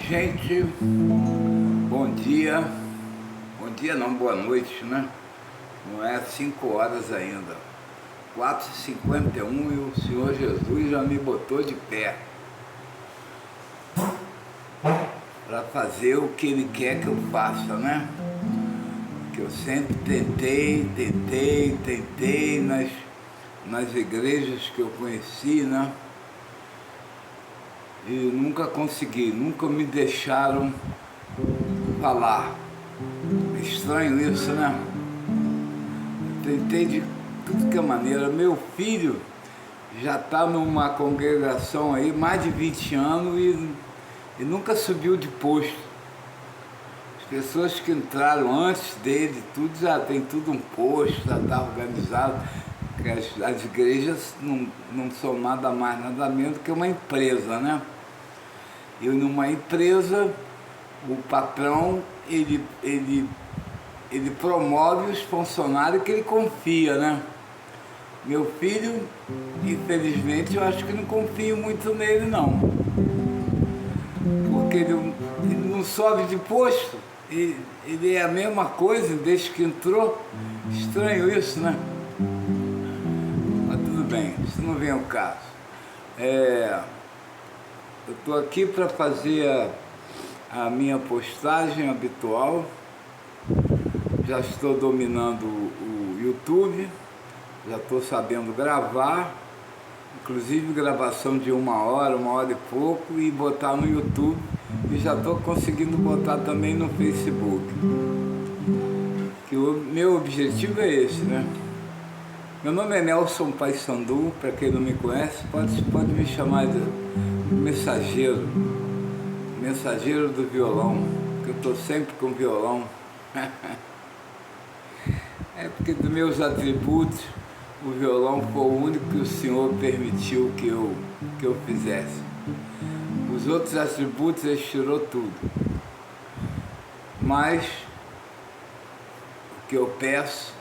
Gente, bom dia. Bom dia não, boa noite, né? Não é 5 horas ainda. 4h51 e o Senhor Jesus já me botou de pé para fazer o que Ele quer que eu faça, né? Que eu sempre tentei nas igrejas que eu conheci, né? E nunca consegui, nunca me deixaram falar. É estranho isso, né? Eu tentei de tudo que é maneira. Meu filho já está numa congregação aí mais de 20 anos e nunca subiu de posto. As pessoas que entraram antes dele, tudo já tem tudo um posto, já está organizado. Porque as igrejas não são nada mais, nada menos que uma empresa, né? E numa empresa, o patrão, ele promove os funcionários que ele confia, né? Meu filho, infelizmente, eu acho que não confio muito nele, não. Porque ele não sobe de posto, ele é a mesma coisa desde que entrou. Estranho isso, né? Mas tudo bem, isso não vem ao caso. Eu estou aqui para fazer a minha postagem habitual. Já estou dominando o YouTube, já estou sabendo gravar, inclusive gravação de 1 hora e pouco, e botar no YouTube, e já estou conseguindo botar também no Facebook. Que o meu objetivo é esse, né? Meu nome é Nelson Paissandu, para quem não me conhece, pode me chamar de mensageiro do violão, porque eu estou sempre com violão. É porque dos meus atributos, o violão foi o único que o Senhor permitiu que eu fizesse. Os outros atributos Ele tirou tudo. Mas o que eu peço,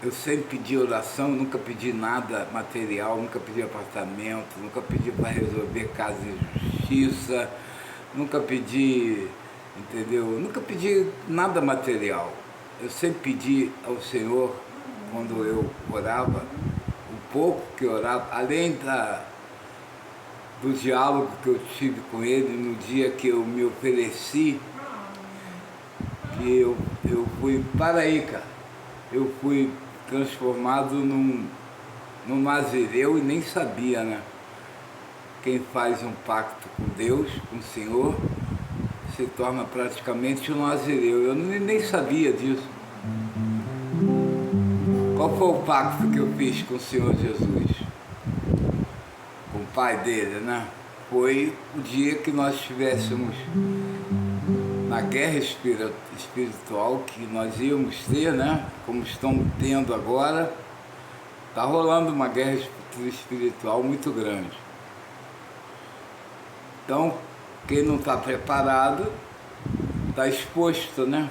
eu sempre pedi oração, nunca pedi nada material, nunca pedi apartamento, nunca pedi para resolver casa de justiça, nunca pedi, entendeu? Nunca pedi nada material. Eu sempre pedi ao Senhor, quando eu orava, o pouco que eu orava, além do diálogo que eu tive com Ele no dia que eu me ofereci, que eu fui para aí, cara. Eu fui transformado num nazireu e nem sabia, né? Quem faz um pacto com Deus, com o Senhor, se torna praticamente um nazireu. Eu nem sabia disso. Qual foi o pacto que eu fiz com o Senhor Jesus? Com o Pai dele, né? Foi o dia que nós estivéssemos na guerra espiritual que nós íamos ter, né? Como estamos tendo agora. Está rolando uma guerra espiritual muito grande. Então, quem não está preparado, está exposto, né?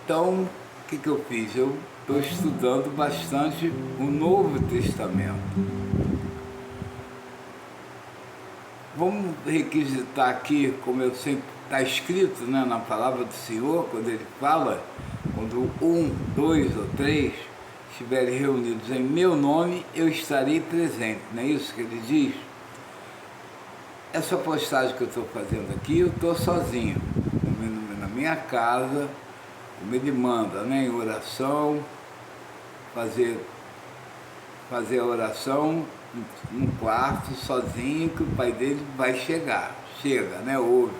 Então, o que eu fiz? Eu estou estudando bastante o Novo Testamento. Vamos requisitar aqui, como eu sempre está escrito, né, na palavra do Senhor, quando Ele fala, quando 1, 2 ou 3 estiverem reunidos em meu nome, eu estarei presente. Não é isso que Ele diz? Essa postagem que eu estou fazendo aqui, eu estou sozinho, na minha casa, como Ele manda, né, em oração, fazer a oração num quarto, sozinho, que o pai dele vai chega, né, ouve.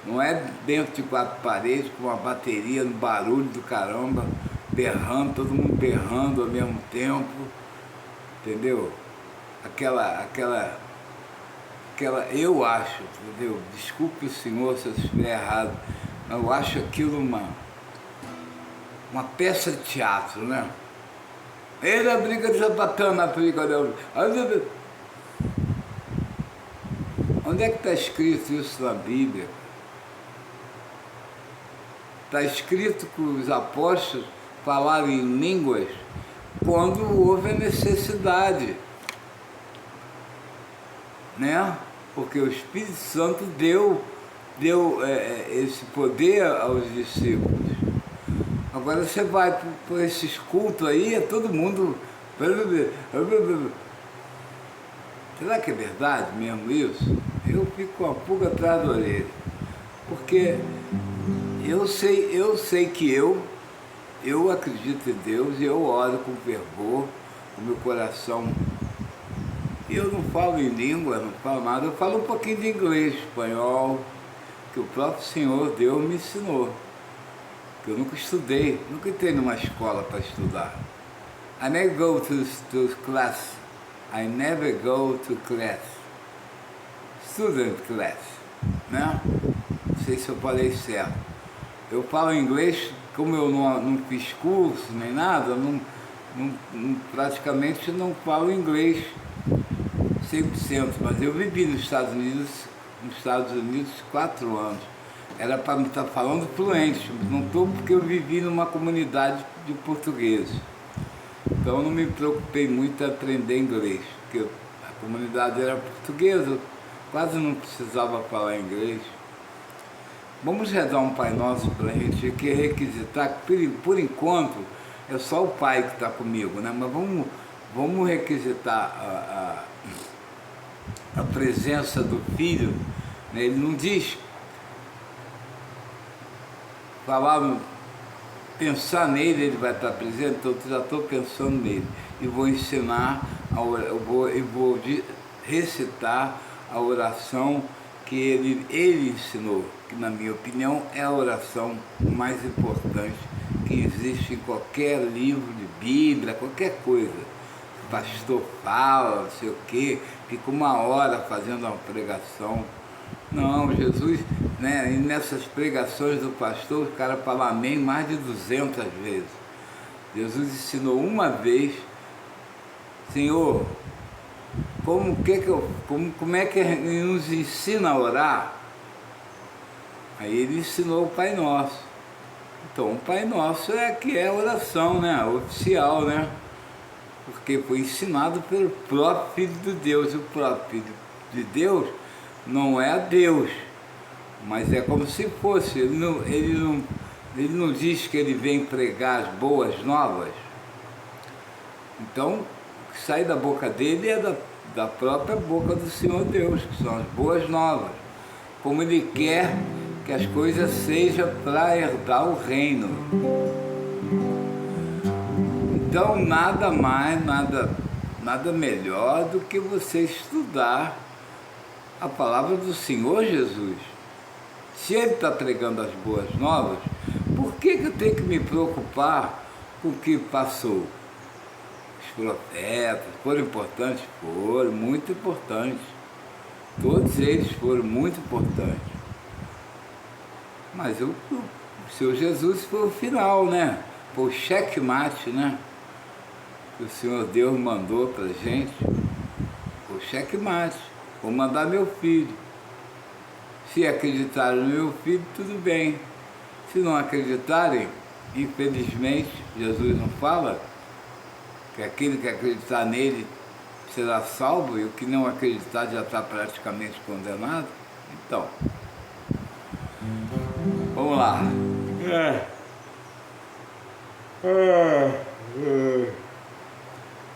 Não é dentro de 4 paredes, com uma bateria, no barulho do caramba, berrando, todo mundo berrando ao mesmo tempo, entendeu? Aquela, eu acho, entendeu? Desculpe o Senhor se eu estiver errado, mas eu acho aquilo uma peça de teatro, né? Ele a briga de sapatão na briga dela. Onde é que está escrito isso na Bíblia? Está escrito que os apóstolos falaram em línguas quando houve a necessidade. né? Porque o Espírito Santo deu esse poder aos discípulos. Agora você vai por esses cultos aí, é todo mundo... Será que é verdade mesmo isso? Eu fico com a pulga atrás da orelha. Porque eu sei que eu acredito em Deus e eu oro com fervor, o meu coração. Eu não falo em língua, não falo nada, eu falo um pouquinho de inglês, espanhol, que o próprio Senhor Deus me ensinou. Que eu nunca estudei, nunca entrei numa escola para estudar. I never go to class. I never go to class. Student class, né? Não sei se eu falei certo. Eu falo inglês, como eu não fiz curso nem nada, praticamente não falo inglês 100%, mas eu vivi nos Estados Unidos 4 anos. Era para me estar falando fluente, não estou porque eu vivi numa comunidade de portugueses. Então eu não me preocupei muito em aprender inglês, porque a comunidade era portuguesa, quase não precisava falar inglês. Vamos rezar um Pai Nosso para a gente aqui requisitar, por enquanto é só o Pai que está comigo, né? Mas vamos requisitar a presença do Filho, né? Ele não diz, pensar nele, ele vai estar presente, então eu já estou pensando nele. E vou ensinar, vou recitar a oração que ele ensinou, que na minha opinião é a oração mais importante que existe em qualquer livro de Bíblia, qualquer coisa. O pastor fala, não sei o quê, fica 1 hora fazendo uma pregação. Não, Jesus, né, e nessas pregações do pastor, o cara fala amém mais de 200 vezes. Jesus ensinou uma vez, Senhor, como é que ele nos ensina a orar? Aí ele ensinou o Pai Nosso. Então o Pai Nosso que é a oração, né, oficial, né? Porque foi ensinado pelo próprio Filho de Deus. O próprio Filho de Deus não é Deus, mas é como se fosse. Ele não diz que ele vem pregar as boas novas. Então, o que sai da boca dele é da própria boca do Senhor Deus, que são as boas novas. Como ele quer que as coisas sejam para herdar o reino. Então, nada mais, nada melhor do que você estudar a palavra do Senhor Jesus. Se ele está pregando as boas novas, por que eu tenho que me preocupar com o que passou? Os profetas foram importantes? Foram muito importantes. Todos eles foram muito importantes. Mas o Senhor Jesus foi o final, né? Foi o checkmate, né? Que o Senhor Deus mandou para a gente. Foi o checkmate. Vou mandar meu filho. Se acreditarem no meu filho, tudo bem. Se não acreditarem, infelizmente, Jesus não fala que aquele que acreditar nele será salvo e o que não acreditar já está praticamente condenado. Então, vamos lá.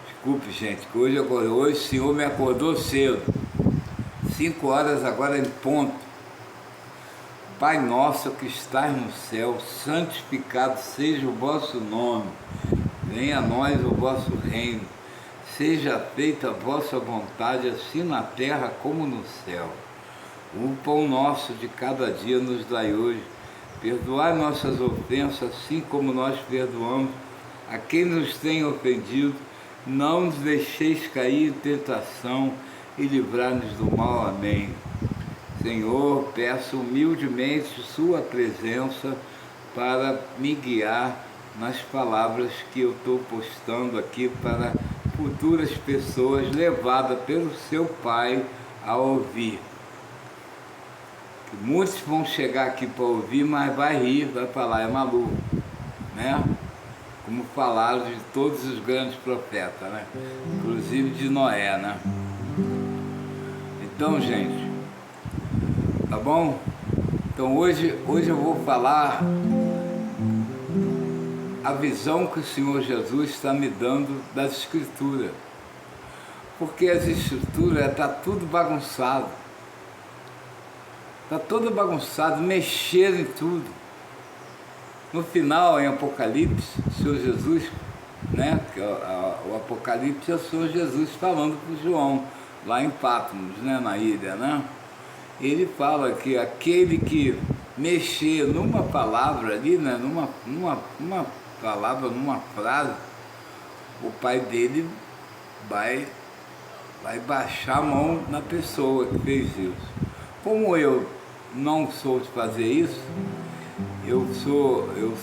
Desculpe, gente, que hoje o Senhor me acordou cedo. 5 horas agora em ponto. Pai nosso que estás no céu, santificado seja o vosso nome. Venha a nós o vosso reino. Seja feita a vossa vontade, assim na terra como no céu. O pão nosso de cada dia nos dai hoje. Perdoai nossas ofensas, assim como nós perdoamos a quem nos tem ofendido. Não nos deixeis cair em tentação e livrar-nos do mal. Amém. Senhor, peço humildemente sua presença para me guiar nas palavras que eu estou postando aqui para futuras pessoas levadas pelo seu Pai a ouvir. Muitos vão chegar aqui para ouvir, mas vai rir, vai falar, é maluco, né? Como falaram de todos os grandes profetas, né? Inclusive de Noé, né? Então, gente, tá bom? Então hoje eu vou falar a visão que o Senhor Jesus está me dando das Escrituras. Porque as Escrituras está tudo bagunçado. Está tudo bagunçado, mexeram em tudo. No final, em Apocalipse, o Senhor Jesus, né, que o Apocalipse é o Senhor Jesus falando para João, lá em Patmos, né, na ilha, né? Ele fala que aquele que mexer numa palavra ali, né, numa palavra, numa frase, o pai dele vai baixar a mão na pessoa que fez isso. Como eu não sou de fazer isso, eu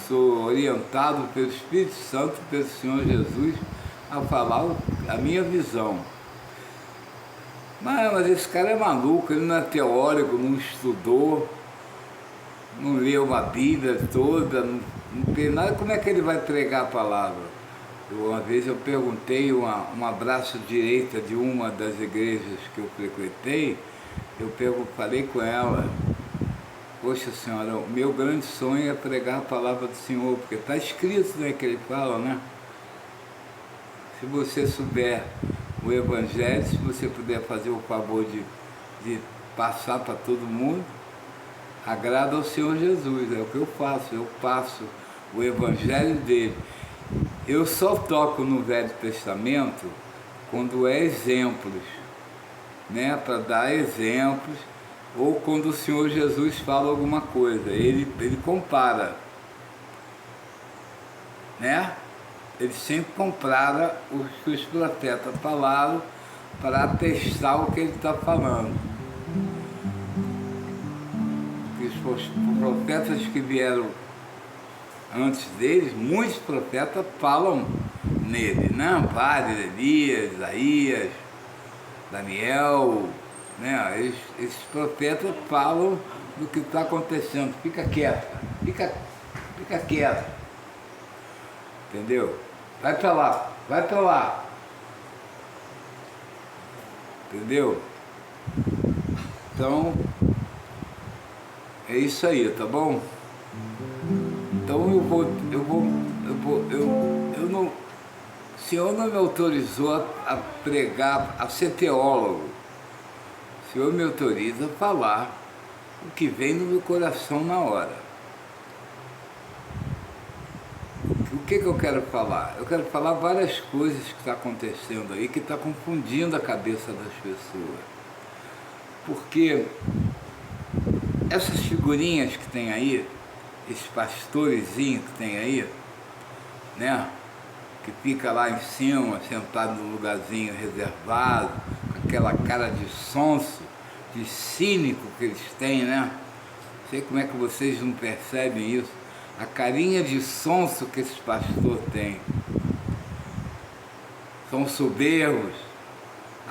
sou orientado pelo Espírito Santo, pelo Senhor Jesus, a falar a minha visão. Mas esse cara é maluco, ele não é teórico, não estudou, não leu uma Bíblia toda, não tem nada, como é que ele vai pregar a palavra? Uma vez eu perguntei uma braço direita de uma das igrejas que eu frequentei, falei com ela, poxa senhora, o meu grande sonho é pregar a palavra do Senhor, porque está escrito, né, que ele fala, né? Se você souber o Evangelho, se você puder fazer o favor de passar para todo mundo, agrada ao Senhor Jesus, é o que eu passo o Evangelho dele. Eu só toco no Velho Testamento quando é exemplos, né, para dar exemplos, ou quando o Senhor Jesus fala alguma coisa, ele compara, né? Ele sempre compara o que os profetas falaram para atestar o que ele está falando. Os profetas que vieram antes deles, muitos profetas falam nele, né? Vários, Elias, Isaías, Daniel, né? Esses profetas falam do que está acontecendo. Fica quieto, fica quieto, entendeu? Vai para lá, entendeu? Então, é isso aí, tá bom? Então o Senhor não me autorizou a pregar, a ser teólogo. O Senhor me autoriza a falar o que vem no meu coração na hora. O que eu quero falar? Eu quero falar várias coisas que estão acontecendo aí, que está confundindo a cabeça das pessoas. Porque essas figurinhas que tem aí, esses pastorezinhos que tem aí, né? Que fica lá em cima, sentado num lugarzinho reservado, com aquela cara de sonso, de cínico que eles têm, né? Não sei como é que vocês não percebem isso. A carinha de sonso que esses pastores têm. São soberbos,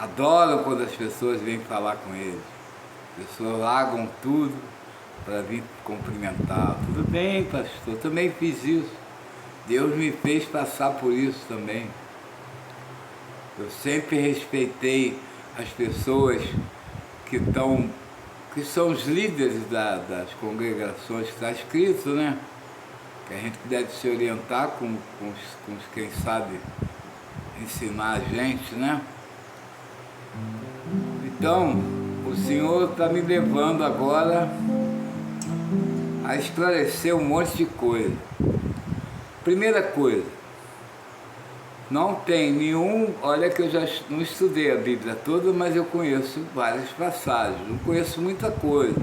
adoram quando as pessoas vêm falar com eles. As pessoas largam tudo para vir cumprimentar. Tudo bem, pastor, também fiz isso. Deus me fez passar por isso também. Eu sempre respeitei as pessoas que são os líderes das congregações, que está escrito, né? Que a gente deve se orientar com quem sabe ensinar a gente, né? Então, o Senhor está me levando agora a esclarecer um monte de coisa. Primeira coisa, não tem nenhum, olha que eu já não estudei a Bíblia toda, mas eu conheço várias passagens, não conheço muita coisa.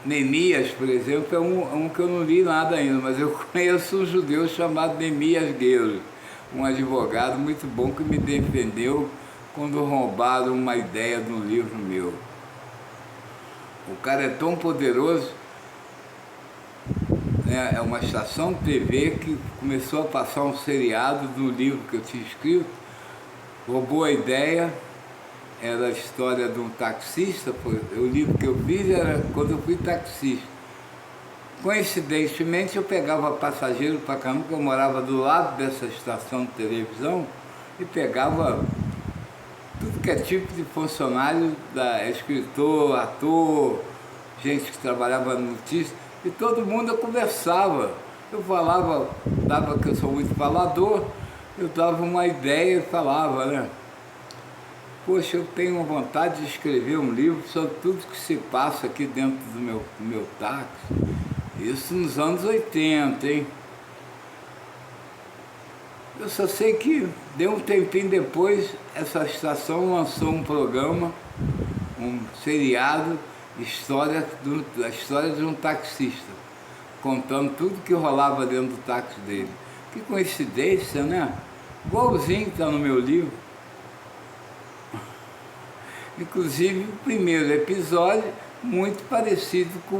Neemias, por exemplo, é um que eu não li nada ainda, mas eu conheço um judeu chamado Neemias Gueiro, um advogado muito bom que me defendeu quando roubaram uma ideia de um livro meu. O cara é tão poderoso, né? É uma estação de TV que começou a passar um seriado do livro que eu tinha escrito, roubou a ideia. Era a história de um taxista, o livro que eu fiz era quando eu fui taxista. Coincidentemente eu pegava passageiro para caramba, porque eu morava do lado dessa estação de televisão, e pegava tudo que é tipo de funcionário, escritor, ator, gente que trabalhava no notícia, e todo mundo eu conversava. Eu falava, dava que eu sou muito falador, eu dava uma ideia e falava, né? Poxa, eu tenho uma vontade de escrever um livro sobre tudo que se passa aqui dentro do meu táxi. Isso nos anos 80, hein? Eu só sei que deu um tempinho depois, essa estação lançou um programa, um seriado, a história de um taxista, contando tudo que rolava dentro do táxi dele. Que coincidência, né? Igualzinho que está no meu livro. Inclusive o primeiro episódio, muito parecido com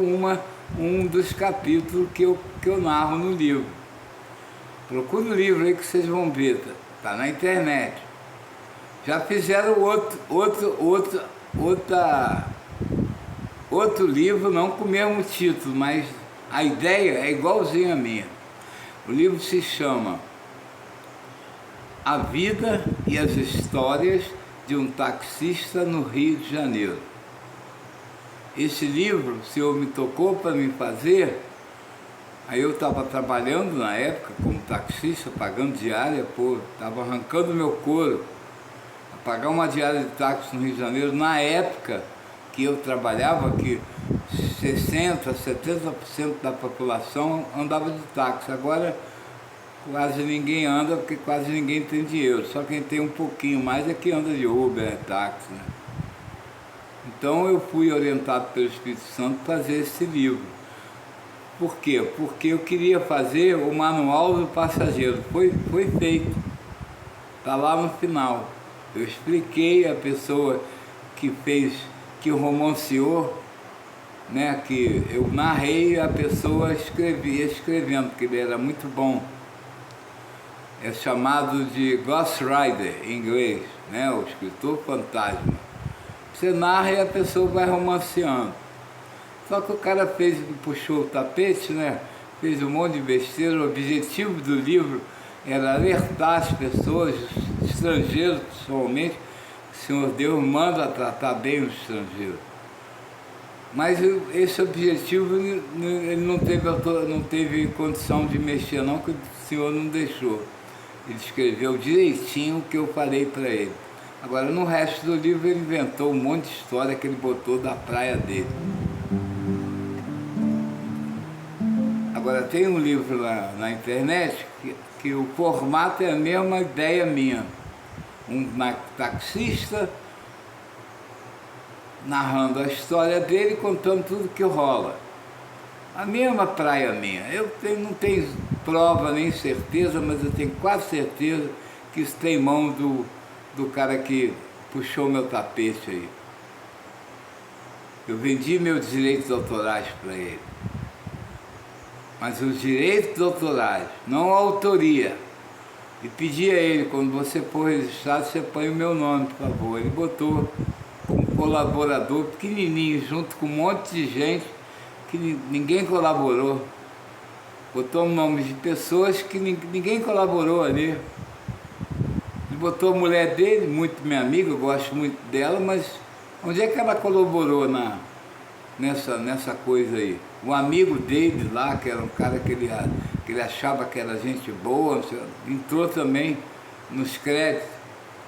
um dos capítulos que eu narro no livro. Procure o livro aí que vocês vão ver, tá na internet. Já fizeram outro livro, não com o mesmo título, mas a ideia é igualzinha a minha. O livro se chama A Vida e as Histórias de um Taxista no Rio de Janeiro. Esse livro, o senhor me tocou para me fazer. Aí eu estava trabalhando na época como taxista, pagando diária, estava arrancando meu couro a pagar uma diária de táxi no Rio de Janeiro. Na época que eu trabalhava, que 60%, 70% da população andava de táxi. Agora quase ninguém anda, porque quase ninguém tem dinheiro. Só quem tem um pouquinho mais é que anda de Uber, táxi, né? Então eu fui orientado pelo Espírito Santo para fazer esse livro. Por quê? Porque eu queria fazer o manual do passageiro. Foi feito. Está lá no final. Eu expliquei a pessoa que romanciou, né? Que eu narrei a pessoa escrevendo, porque ele era muito bom. É chamado de ghostwriter em inglês, né? O escritor fantasma. Você narra e a pessoa vai romanceando. Só que o cara puxou o tapete, né? Fez um monte de besteira. O objetivo do livro era alertar as pessoas, estrangeiros principalmente, que o Senhor Deus manda tratar bem os estrangeiros. Mas esse objetivo ele não teve condição de mexer não, que o Senhor não deixou. Ele escreveu direitinho o que eu falei para ele. Agora no resto do livro ele inventou um monte de história que ele botou da praia dele. Agora tem um livro lá na internet que o formato é a mesma ideia minha. Um taxista narrando a história dele, contando tudo que rola. A mesma praia minha. Não tenho prova nem certeza, mas eu tenho quase certeza que isso tem mão do cara que puxou meu tapete aí. Eu vendi meus direitos autorais para ele. Mas os direitos autorais, não a autoria. E pedi a ele, quando você for registrado, você põe o meu nome, por favor. Ele botou como colaborador pequenininho, junto com um monte de gente que ninguém colaborou. Botou nomes de pessoas que ninguém colaborou ali. Ele botou a mulher dele, muito minha amiga, eu gosto muito dela, mas onde é que ela colaborou nessa coisa aí? Um amigo dele lá, que era um cara que ele achava que era gente boa, entrou também nos créditos.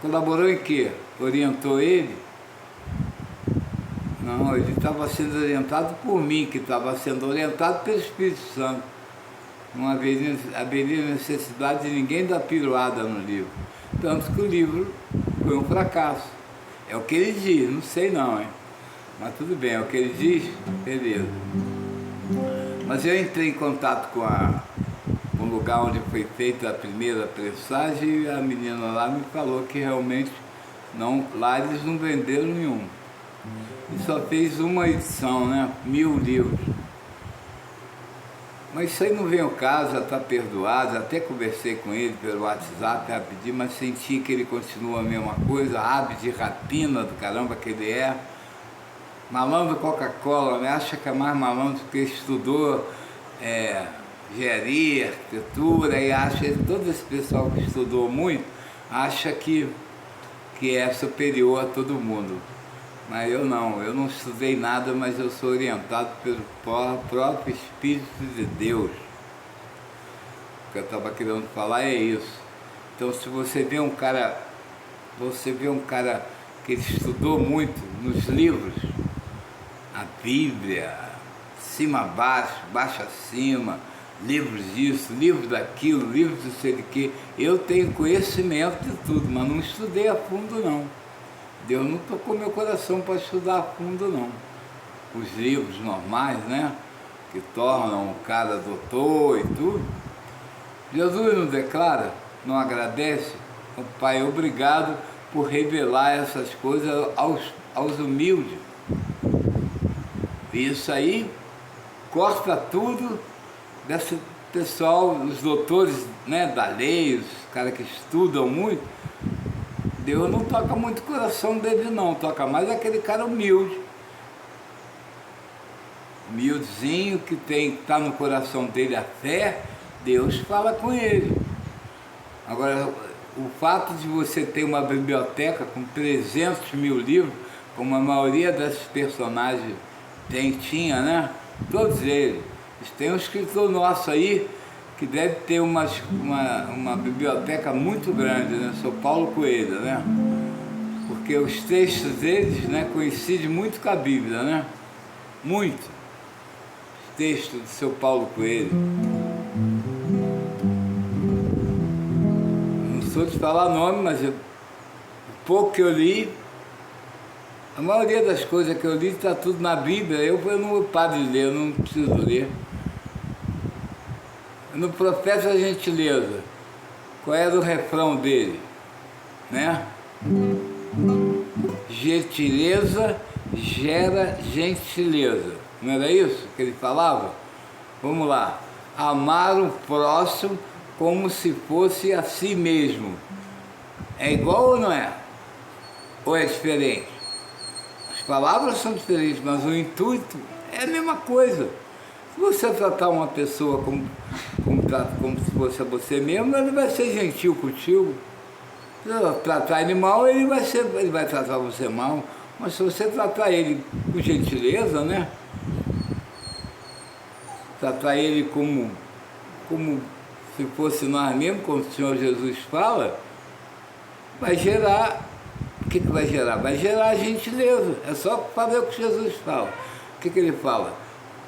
Colaborou em quê? Orientou ele? Não, ele estava sendo orientado por mim, que estava sendo orientado pelo Espírito Santo. Não haveria necessidade de ninguém dar piruada no livro. Tanto que o livro foi um fracasso. É o que ele diz, não sei não, hein? Mas tudo bem, é o que ele diz, beleza. Mas eu entrei em contato com o lugar onde foi feita a primeira pressagem e a menina lá me falou que realmente lá eles não venderam nenhum. E só fez uma edição, né? 1000 livros. Mas isso aí não vem ao caso, já está perdoado. Até conversei com ele pelo WhatsApp rapidinho, mas senti que ele continua a mesma coisa, ave de rapina do caramba que ele é. Malandro Coca-Cola, né? Acha que é mais malandro porque estudou engenharia, arquitetura, e acha, todo esse pessoal que estudou muito, acha que que é superior a todo mundo. Mas eu não estudei nada, mas eu sou orientado pelo próprio Espírito de Deus. O que eu estava querendo falar é isso. Então, se você vê um cara que ele estudou muito nos livros, a Bíblia, cima a baixo, baixo acima, livros disso, livros daquilo, livros de sei de quê. Eu tenho conhecimento de tudo, mas não estudei a fundo não. Deus não tocou meu coração para estudar a fundo não. Os livros normais, né? Que tornam o cara doutor e tudo. Jesus não declara, não agradece? O Pai, obrigado por revelar essas coisas aos humildes. E isso aí corta tudo desse pessoal, os doutores, né, da lei, os caras que estudam muito. Deus não toca muito o coração dele não, toca mais aquele cara humilde. Humildezinho, que está no coração dele a fé, Deus fala com ele. Agora, o fato de você ter uma biblioteca com 300 mil livros, como a maioria desses personagens tinha, né? Todos eles. Tem um escritor nosso aí, que deve ter uma biblioteca muito grande, né? São Paulo Coelho, né? Porque os textos deles, né, coincidem muito com a Bíblia, né? Muito. Os textos de São Paulo Coelho. Não sou de falar nome, mas o pouco que eu li, a maioria das coisas que eu li está tudo na Bíblia. Eu não paro de ler, eu não preciso ler. No Profeta da Gentileza, qual era o refrão dele? Né? Gentileza gera gentileza. Não era isso que ele falava? Vamos lá. Amar o próximo como se fosse a si mesmo. É igual ou não é? Ou é diferente? As palavras são diferentes, mas o intuito é a mesma coisa. Se você tratar uma pessoa como se fosse a você mesmo, ele vai ser gentil contigo. Se você tratar ele mal, ele vai tratar você mal. Mas se você tratar ele com gentileza, né? Tratar ele como se fosse nós mesmos, como o Senhor Jesus fala, vai gerar. O que vai gerar? Vai gerar gentileza. É só fazer o que Jesus fala. O que ele fala?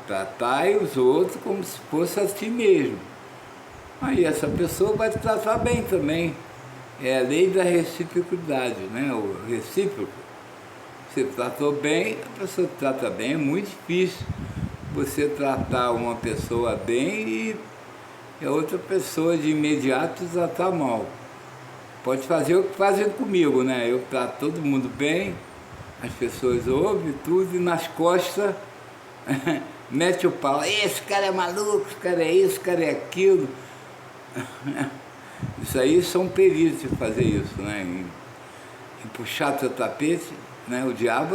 Tratai os outros como se fosse a ti mesmo. Aí essa pessoa vai te tratar bem também. É a lei da reciprocidade, né? O recíproco. Você tratou bem, a pessoa te trata bem. É muito difícil você tratar uma pessoa bem e a outra pessoa de imediato tratar mal. Pode fazer o que fazem comigo, né? Eu trato todo mundo bem, as pessoas ouvem tudo e nas costas mete o pau. Esse cara é maluco, esse cara é isso, esse cara é aquilo. Isso aí são peritos de fazer isso, né? Em puxar teu tapete, né? O diabo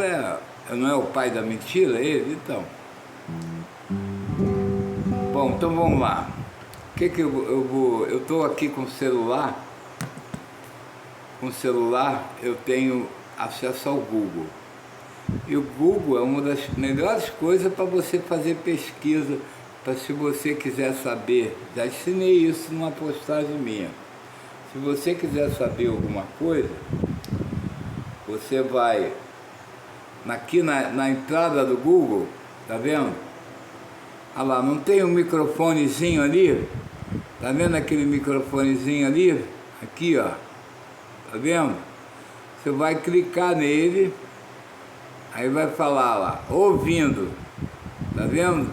não é o pai da mentira, ele, então. Bom, então vamos lá. O que eu estou aqui com o celular. Com o celular eu tenho acesso ao Google. E o Google é uma das melhores coisas para você fazer pesquisa, para se você quiser saber. Já ensinei isso numa postagem minha. Se você quiser saber alguma coisa, você vai aqui na entrada do Google, tá vendo? Olha lá, não tem um microfonezinho ali? Tá vendo aquele microfonezinho ali? Aqui, ó. Tá vendo? Você vai clicar nele, aí vai falar lá, ouvindo. Tá vendo?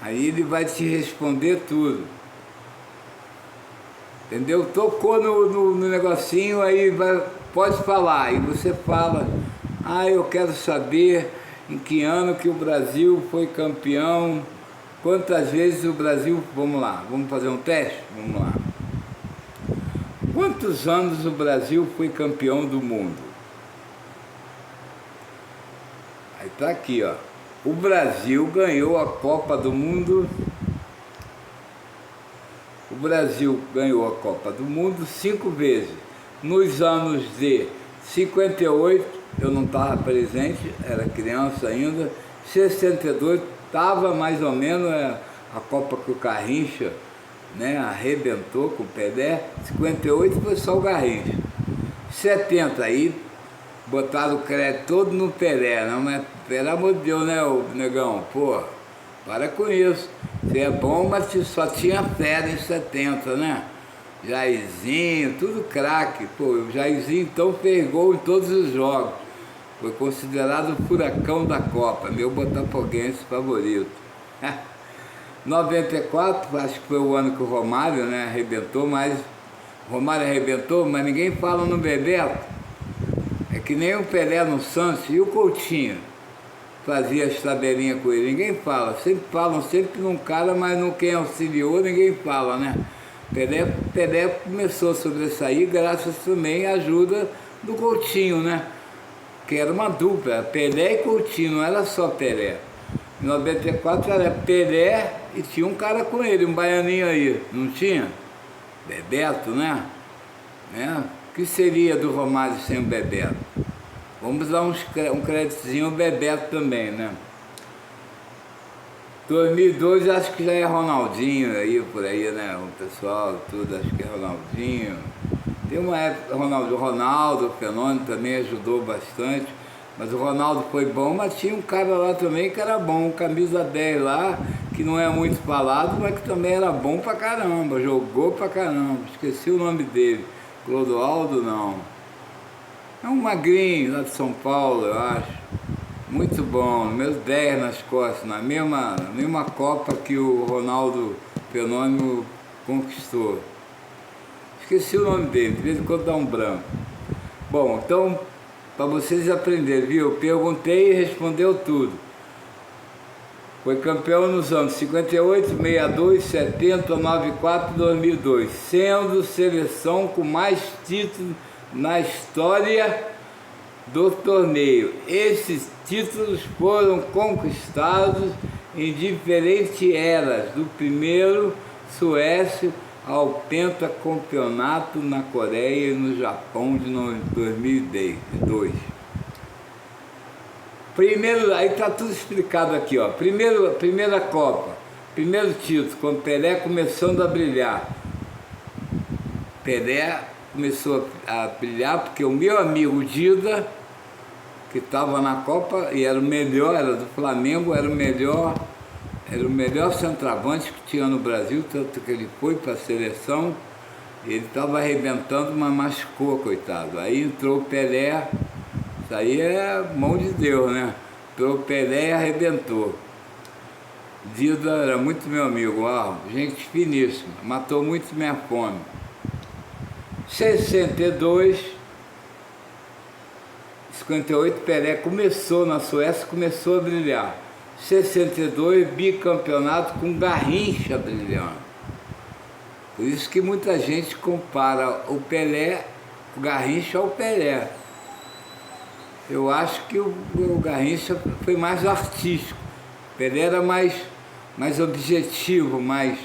Aí ele vai te responder tudo. Entendeu? Tocou no negocinho, aí pode falar. E você fala, eu quero saber em que ano que o Brasil foi campeão, quantas vezes o Brasil... Vamos lá, vamos fazer um teste? Vamos lá. Quantos anos o Brasil foi campeão do mundo? Aí tá aqui, ó. O Brasil ganhou a Copa do Mundo. O Brasil ganhou a Copa do Mundo 5 vezes. Nos anos de 58 eu não estava presente, era criança ainda. 62 estava mais ou menos a Copa que o Garrincha, né, arrebentou com o Pelé. 58 foi só o Garrincha. 70 aí botaram o crédito todo no Pelé, não, mas pelo amor de Deus, né, o negão? Pô, para com isso. Você é bom, mas só tinha fera em 70, né? Jairzinho, tudo craque. Pô, o Jairzinho então fez gol em todos os jogos. Foi considerado o furacão da Copa, meu botafoguense favorito. 94, acho que foi o ano que o Romário, né, arrebentou, mas o Romário arrebentou, mas ninguém fala no Bebeto. É que nem o Pelé no Santos e o Coutinho fazia as tabelinhas com ele, ninguém fala. Sempre falam sempre num cara, mas no quem auxiliou ninguém fala, né? Pelé começou a sobressair graças também à ajuda do Coutinho, né? Que era uma dupla, Pelé e Coutinho, não era só Pelé. Em 94 era Pelé e tinha um cara com ele, um baianinho aí, não tinha? Bebeto, né? O que seria do Romário sem o Bebeto? Vamos dar um créditozinho ao Bebeto também, né? 2002 acho que já é Ronaldinho aí, por aí, né? O pessoal, tudo, acho que é Ronaldinho. Tem uma época, Ronaldo, o Fenômeno também ajudou bastante, mas o Ronaldo foi bom, mas tinha um cara lá também que era bom, camisa 10 lá, que não é muito falado, mas que também era bom pra caramba, jogou pra caramba, esqueci o nome dele, Clodoaldo não. É um magrinho lá de São Paulo, eu acho, muito bom, meus 10 nas costas, na mesma Copa que o Ronaldo Fenômeno conquistou. Esqueci o nome dele, de vez em quando dá um branco. Bom, então, para vocês aprenderem, viu? Eu perguntei e respondeu tudo. Foi campeão nos anos 58, 62, 70, 94 e 2002, sendo seleção com mais títulos na história do torneio. Esses títulos foram conquistados em diferentes eras, do primeiro Suécia ao pentacampeonato na Coreia e no Japão de 2002. Primeiro, aí está tudo explicado aqui, ó. Primeira Copa, primeiro título, quando Pelé começando a brilhar. Pelé começou a brilhar porque o meu amigo Dida, que estava na Copa e era o melhor, era do Flamengo, era o melhor centroavante que tinha no Brasil, tanto que ele foi para a seleção, ele estava arrebentando, mas machucou, coitado. Aí entrou o Pelé, isso aí é mão de Deus, né? Entrou o Pelé e arrebentou. Dida era muito meu amigo, ó, gente finíssima, matou muito minha fome. 62, 58, Pelé começou na Suécia, começou a brilhar. 62, bicampeonato com Garrincha brilhando. Por isso que muita gente compara o Pelé, o Garrincha ao Pelé. Eu acho que o Garrincha foi mais artístico. O Pelé era mais objetivo, mais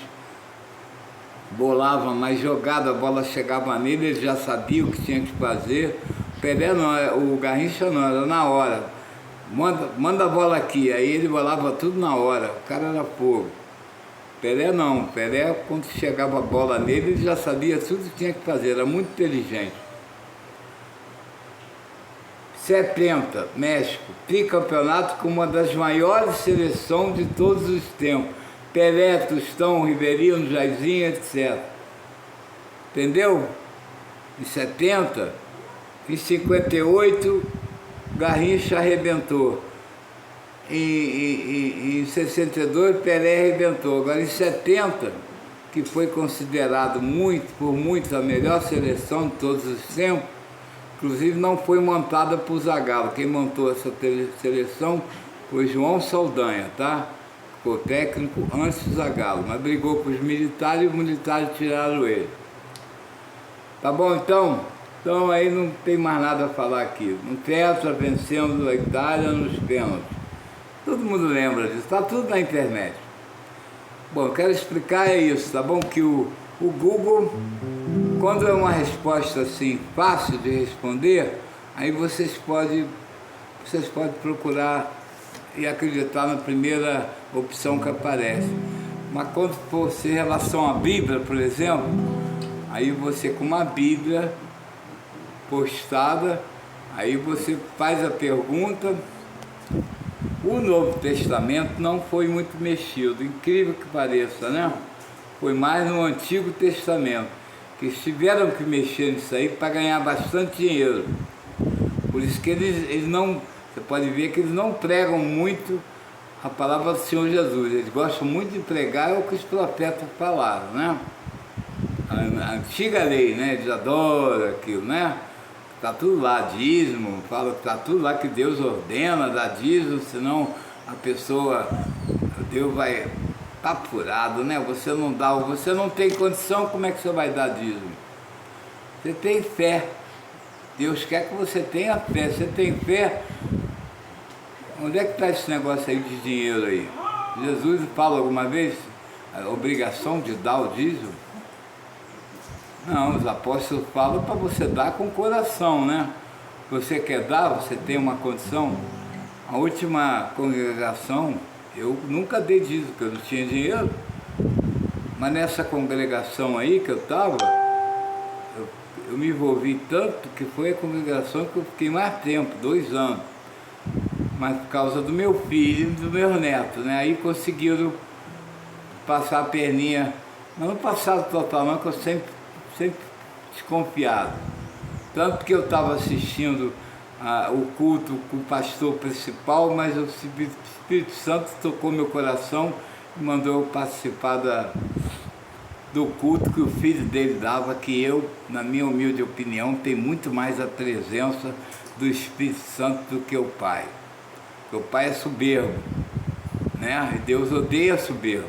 bolava, mais jogada, a bola chegava nele, ele já sabia o que tinha que fazer. O Pelé não, o Garrincha não, era na hora. Manda a bola aqui, aí ele bolava tudo na hora, o cara era fogo. Pelé não, Pelé quando chegava a bola nele, ele já sabia tudo o que tinha que fazer, era muito inteligente. 70, México, tricampeonato com uma das maiores seleções de todos os tempos. Pelé, Tostão, Ribeirinho, Jairzinho, etc. Entendeu? Em 70, em 58, Garrincha arrebentou. Em 62, Pelé arrebentou. Agora em 70, que foi considerado por muitos a melhor seleção de todos os tempos, inclusive não foi montada por Zagallo. Quem montou essa seleção foi João Saldanha, tá? Ficou técnico antes do Zagallo, mas brigou com os militares e os militares tiraram ele. Tá bom então? Então aí não tem mais nada a falar aqui. No tetra, vencendo a Itália nos pênaltis. Todo mundo lembra disso, tá tudo na internet. Bom, eu quero explicar isso, tá bom? Que o Google, quando é uma resposta assim fácil de responder, Aí vocês podem procurar e acreditar na primeira opção que aparece. Mas quando for ser em relação à Bíblia, por exemplo, aí você com uma Bíblia postada, aí você faz a pergunta. O Novo Testamento não foi muito mexido, incrível que pareça, né? Foi mais no Antigo Testamento, que tiveram que mexer nisso aí para ganhar bastante dinheiro. Por isso que eles não, você pode ver que eles não pregam muito a palavra do Senhor Jesus. Eles gostam muito de pregar o que os profetas falaram, né? A antiga lei, né? Eles adoram aquilo, né? Está tudo lá, dízimo, fala que está tudo lá que Deus ordena, dá dízimo, senão a pessoa, Deus vai, tá furado, né? Você não dá, você não tem condição, como é que você vai dar dízimo? Você tem fé, Deus quer que você tenha fé, você tem fé, onde é que está esse negócio aí de dinheiro aí? Jesus fala alguma vez a obrigação de dar o dízimo? Não, os apóstolos falam para você dar com o coração, né? Você quer dar, você tem uma condição. A última congregação, eu nunca dei dízimo, porque eu não tinha dinheiro. Mas nessa congregação aí que eu estava, eu me envolvi tanto que foi a congregação que eu fiquei mais tempo, 2 anos. Mas por causa do meu filho e do meu neto, né? Aí conseguiram passar a perninha. Mas não passaram total não, que eu sempre desconfiado. Tanto que eu estava assistindo o culto com o pastor principal, mas o Espírito Santo tocou meu coração e mandou eu participar do culto que o filho dele dava, que eu, na minha humilde opinião, tem muito mais a presença do Espírito Santo do que o pai. Porque o pai é soberbo, né? E Deus odeia soberbo.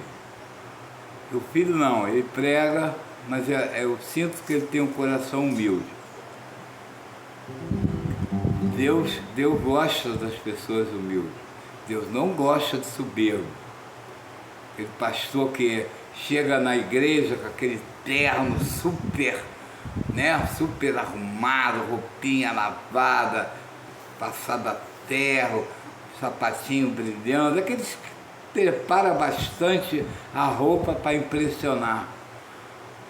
E o filho não, ele prega, mas eu sinto que ele tem um coração humilde. Deus gosta das pessoas humildes. Deus não gosta de soberbo. Aquele pastor que chega na igreja com aquele terno super, né, super arrumado, roupinha lavada, passada ferro, sapatinho brilhando, aqueles que prepara bastante a roupa para impressionar.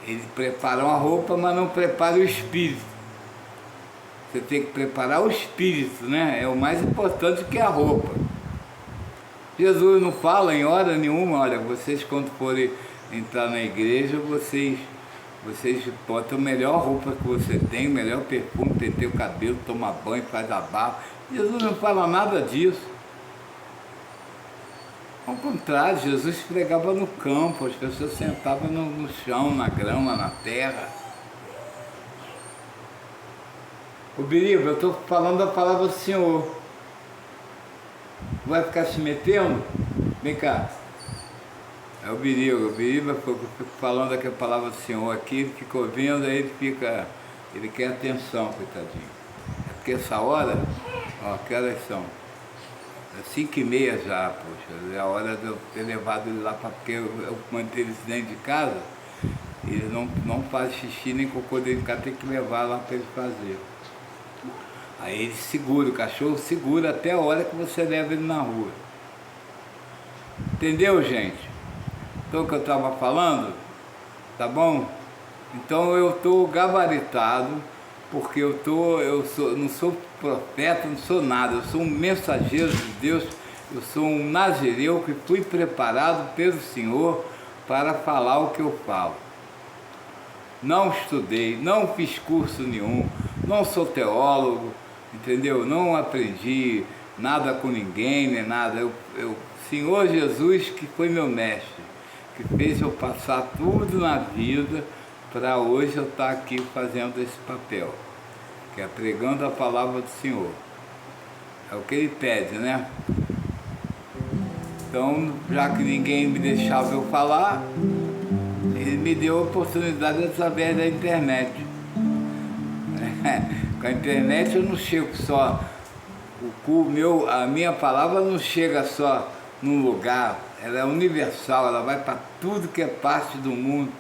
Eles preparam a roupa, mas não preparam o espírito. Você tem que preparar o espírito, né? É o mais importante que a roupa. Jesus não fala em hora nenhuma, olha, vocês quando forem entrar na igreja, vocês botam a melhor roupa que você tem, o melhor perfume, penteia o cabelo, toma banho, faz a barba. Jesus não fala nada disso. Ao contrário, Jesus pregava no campo, as pessoas sentavam no chão, na grama, na terra. Ô Biriba, eu estou falando a palavra do Senhor. Vai ficar se metendo? Vem cá. É o Biriba fico falando aquela palavra do Senhor aqui, ele ficou vendo, aí ele quer atenção, coitadinho. É porque essa hora, ó, que horas são? 5h30 já, poxa, é a hora de eu ter levado ele lá, porque eu manter eles dentro de casa, eles não fazem xixi nem cocô dentro de casa, tem que levar lá para eles fazerem. Aí ele segura, o cachorro segura até a hora que você leva ele na rua. Entendeu, gente? Então o que eu estava falando, tá bom? Então eu estou gabaritado, porque não sou profeta, não sou nada, eu sou um mensageiro de Deus, eu sou um nazireu que fui preparado pelo Senhor para falar o que eu falo. Não estudei, não fiz curso nenhum, não sou teólogo, entendeu? Não aprendi nada com ninguém, nem nada. Senhor Jesus, que foi meu mestre, que fez eu passar tudo na vida para hoje eu estar aqui fazendo esse papel, que é pregando a palavra do Senhor. É o que ele pede, né? Então, já que ninguém me deixava eu falar, ele me deu a oportunidade através da internet. Com a internet eu não chego só, a minha palavra não chega só num lugar, ela é universal, ela vai para tudo que é parte do mundo.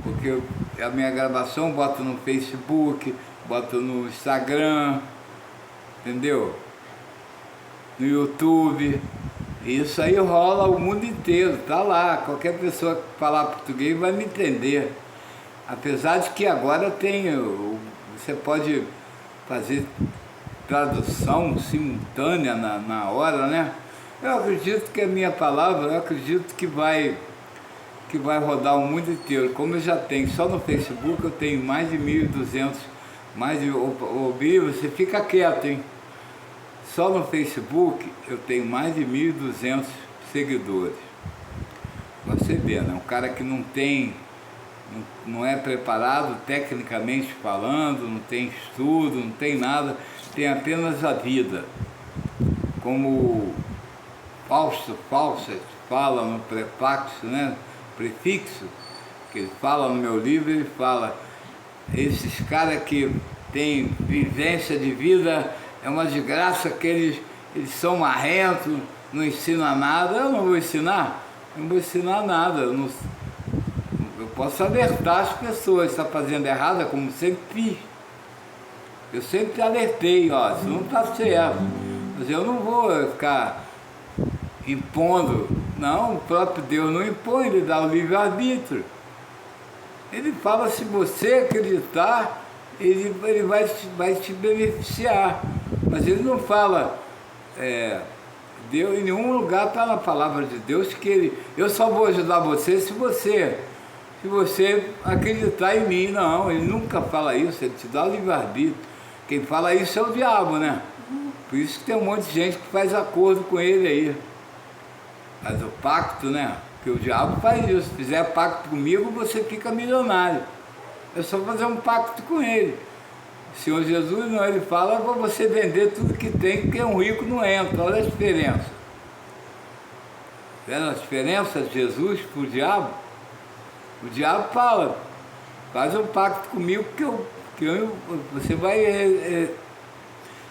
Porque a minha gravação eu boto no Facebook, bota no Instagram, entendeu? No YouTube. Isso aí rola o mundo inteiro, tá lá. Qualquer pessoa que falar português vai me entender. Apesar de que agora você pode fazer tradução simultânea na hora, né? Eu acredito que a minha palavra, eu acredito que vai rodar o mundo inteiro. Como eu já tenho, só no Facebook eu tenho mais de 1.200, ô Bíblia, você fica quieto, hein? Só no Facebook eu tenho mais de 1.200 seguidores. Você vê, né? Um cara que não é preparado tecnicamente falando, não tem estudo, não tem nada, tem apenas a vida. Como Fausto fala no prefixo, né? Prefixo, que ele fala no meu livro, ele fala, esses caras que têm vivência de vida, é uma desgraça que eles são marrentos, não ensinam nada. Eu não vou ensinar, não vou ensinar nada. Eu posso alertar as pessoas, está fazendo errado, como sempre fiz. Eu sempre alertei, ó, isso não está certo. Mas eu não vou ficar impondo. Não, o próprio Deus não impõe, ele dá o livre-arbítrio. Ele fala, se você acreditar, ele vai te beneficiar. Mas ele não fala, Deus, em nenhum lugar está na palavra de Deus que eu só vou ajudar você se você acreditar em mim. Não, ele nunca fala isso, ele te dá o livre-arbítrio. Quem fala isso é o diabo, né? Por isso que tem um monte de gente que faz acordo com ele aí. Faz o pacto, né? Porque o diabo faz isso. Se fizer pacto comigo, você fica milionário. É só fazer um pacto com ele. O Senhor Jesus não, ele fala para você vender tudo que tem, porque um rico não entra. Olha a diferença. Vendo a diferença de Jesus para o diabo? O diabo fala, faz um pacto comigo que você vai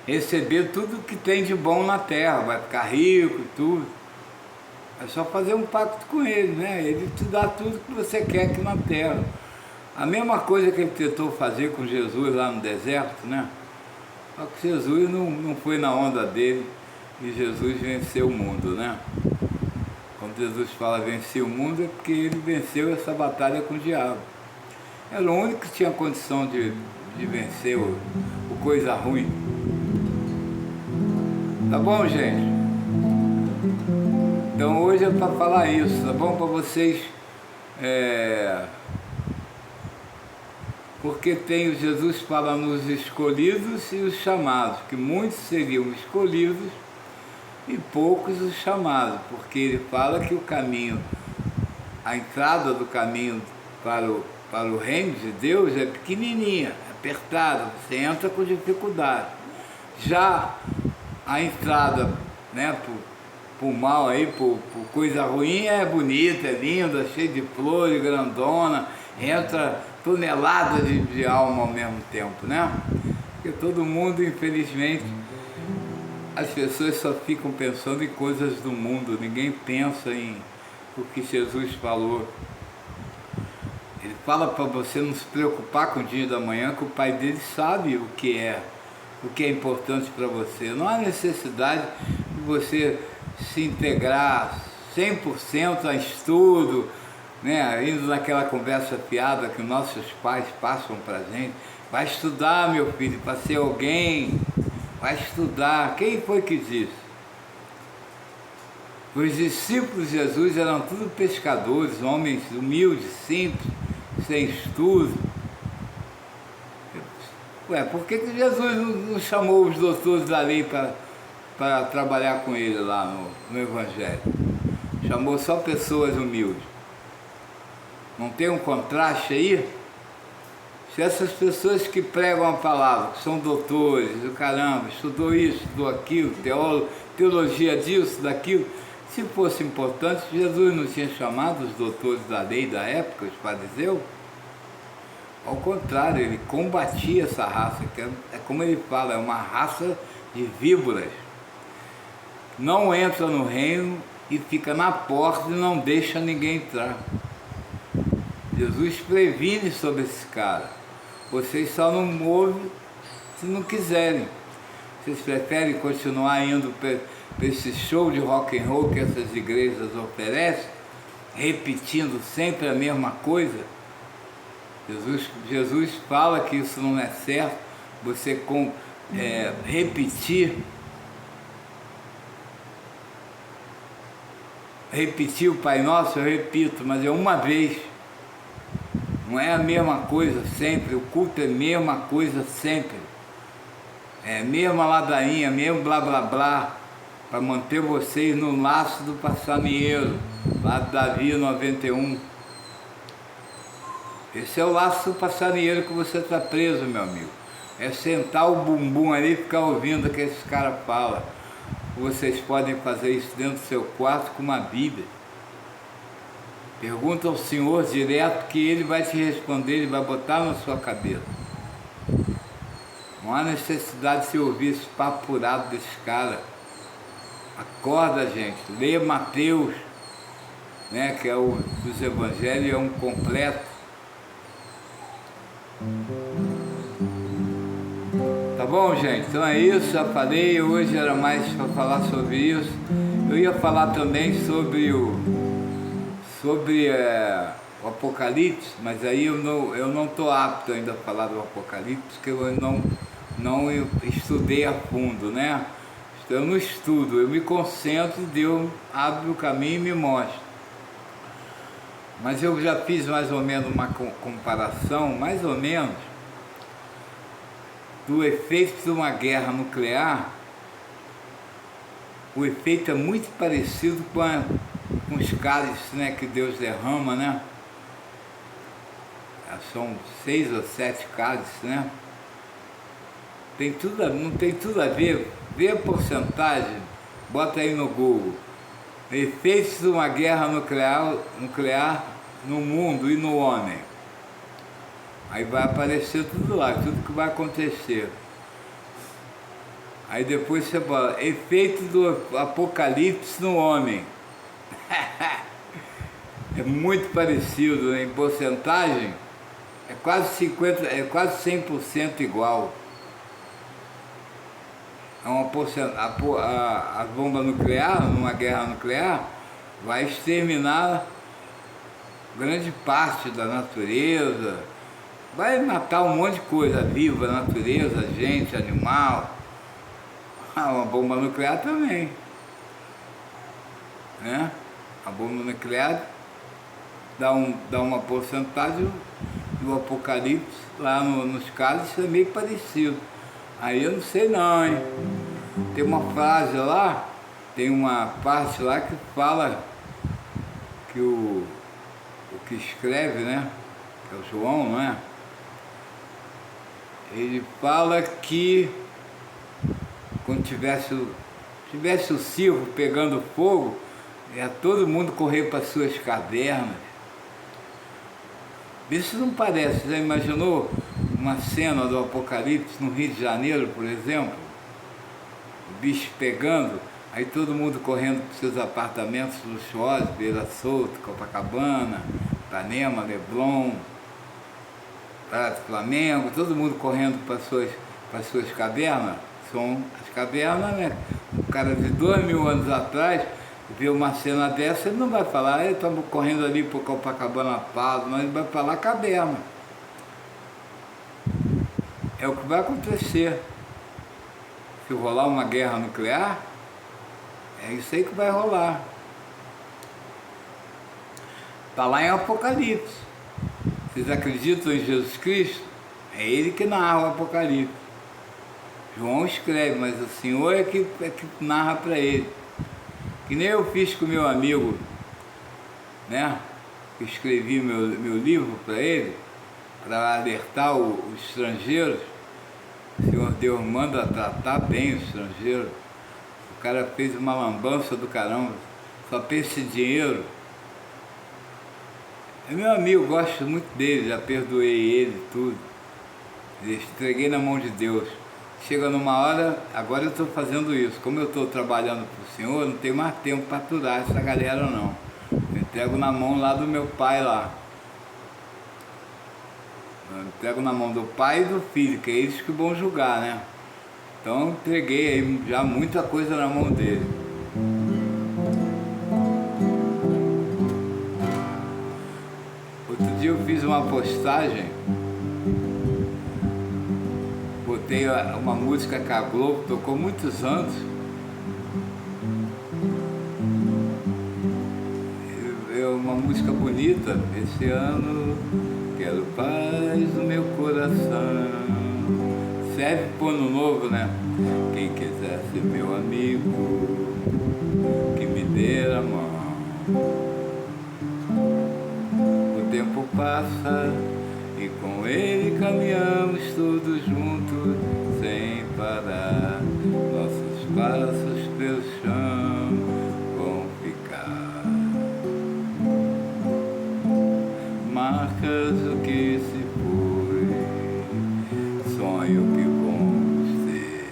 receber tudo que tem de bom na terra, vai ficar rico e tudo. É só fazer um pacto com ele, né? Ele te dá tudo que você quer aqui na terra. A mesma coisa que ele tentou fazer com Jesus lá no deserto, né? Só que Jesus não foi na onda dele e Jesus venceu o mundo, né? Quando Jesus fala vencer o mundo é porque ele venceu essa batalha com o diabo. Era o único que tinha condição de vencer o coisa ruim. Tá bom, gente? Então hoje é para falar isso, tá bom? Para vocês... Porque tem Jesus fala nos escolhidos e os chamados, que muitos seriam escolhidos e poucos os chamados, porque ele fala que o caminho, a entrada do caminho para o reino de Deus é pequenininha, apertada, você entra com dificuldade. Já a entrada, né, por mal aí, por coisa ruim, é bonita, é linda, cheia de flores, grandona, entra tonelada de alma ao mesmo tempo, né? Porque todo mundo, infelizmente, as pessoas só ficam pensando em coisas do mundo, ninguém pensa em o que Jesus falou. Ele fala para você não se preocupar com o dia da manhã, que o Pai dele sabe o que é importante para você. Não há necessidade de você se integrar 100% a estudo, né? Indo naquela conversa fiada que nossos pais passam para a gente. Vai estudar, meu filho, para ser alguém. Vai estudar. Quem foi que disse? Os discípulos de Jesus eram tudo pescadores, homens humildes, simples, sem estudo. Ué, por que Jesus não chamou os doutores da lei para trabalhar com ele lá no Evangelho? Chamou só pessoas humildes. Não tem um contraste aí? Se essas pessoas que pregam a palavra, que são doutores, o caramba, estudou isso, estudou aquilo, teologia disso, daquilo, se fosse importante, Jesus não tinha chamado os doutores da lei da época, os fariseus? Ao contrário, ele combatia essa raça, que é como ele fala, é uma raça de víboras. Não entra no reino e fica na porta e não deixa ninguém entrar. Jesus previne sobre esse cara. Vocês só não ouvem se não quiserem. Vocês preferem continuar indo para esse show de rock and roll que essas igrejas oferecem, repetindo sempre a mesma coisa? Jesus fala que isso não é certo, você repetir o Pai Nosso, eu repito, mas é uma vez, não é a mesma coisa sempre, o culto é a mesma coisa sempre, é a mesma ladainha, mesmo blá blá blá, para manter vocês no laço do passarinheiro, lá de Davi 91. Esse é o laço do passarinheiro que você está preso, meu amigo. É sentar o bumbum ali e ficar ouvindo o que esses caras falam. Vocês podem fazer isso dentro do seu quarto com uma Bíblia. Pergunta ao Senhor direto que Ele vai te responder, Ele vai botar na sua cabeça. Não há necessidade de se ouvir esse papo furado desses caras. Acorda, gente, lê Mateus, né, que é o dos evangelhos, é um completo. Tá bom, gente? Então é isso, já falei, hoje era mais para falar sobre isso. Eu ia falar também sobre o Apocalipse, mas aí eu não estou apto ainda a falar do Apocalipse, porque eu não estudei a fundo, né? Eu não estudo, eu me concentro, Deus abre o caminho e me mostra. Mas eu já fiz mais ou menos uma comparação, mais ou menos, do efeito de uma guerra nuclear. O efeito é muito parecido com os cálices, né, que Deus derrama, né? São 6 ou 7 cálices, né? Não tem tudo a ver. Vê a porcentagem, bota aí no Google. Efeitos de uma guerra nuclear no mundo e no homem. Aí vai aparecer tudo lá, tudo que vai acontecer. Aí depois você fala, efeito do apocalipse no homem. É muito parecido, né? Em porcentagem, é quase 100% igual. A bomba nuclear, numa guerra nuclear, vai exterminar grande parte da natureza, vai matar um monte de coisa viva, natureza, gente, animal. Uma bomba nuclear também, né? A bomba nuclear dá uma porcentagem do apocalipse, lá nos casos isso é meio parecido. Aí eu não sei não, hein? Tem uma frase lá, tem uma parte lá que fala que o que escreve, né? Que é o João, não é? Ele fala que quando tivesse o circo pegando fogo, ia todo mundo correr para suas cavernas. Isso não parece, já imaginou uma cena do Apocalipse no Rio de Janeiro, por exemplo? O bicho pegando, aí todo mundo correndo para seus apartamentos luxuosos, Beira Solto, Copacabana, Ipanema, Leblon, Praia do Flamengo, todo mundo correndo para suas cavernas. São as cavernas, né? Um cara de 2000 anos atrás vê uma cena dessa, ele não vai falar, estamos correndo ali para Copacabana Pado, mas ele vai falar caverna. É o que vai acontecer. Se rolar uma guerra nuclear, é isso aí que vai rolar. Está lá em Apocalipse. Vocês acreditam em Jesus Cristo? É Ele que narra o Apocalipse. João escreve, mas o Senhor é que narra para ele. Que nem eu fiz com meu amigo, né? Eu escrevi meu livro para ele, para alertar os estrangeiros. O Senhor Deus manda tratar bem os estrangeiros. O cara fez uma lambança do caramba, só pensa em dinheiro. É meu amigo, gosto muito dele, já perdoei ele, tudo. Entreguei na mão de Deus. Chega numa hora, agora eu estou fazendo isso. Como eu estou trabalhando para o Senhor, não tenho mais tempo para aturar essa galera não. Eu entrego na mão lá do meu pai lá. Eu entrego na mão do pai e do filho, que é eles que vão julgar, né? Então entreguei aí já muita coisa na mão dele. Outro dia eu fiz uma postagem, botei uma música que a Globo tocou muitos anos. É uma música bonita. Esse ano quero paz no meu coração. Serve pro ano novo, né? Quem quiser ser meu amigo, que me dê a mão. O tempo passa e com ele caminhamos todos juntos sem parar. Nossos passos pelo chão vão ficar marcas do que se foi, sonho que vamos ter.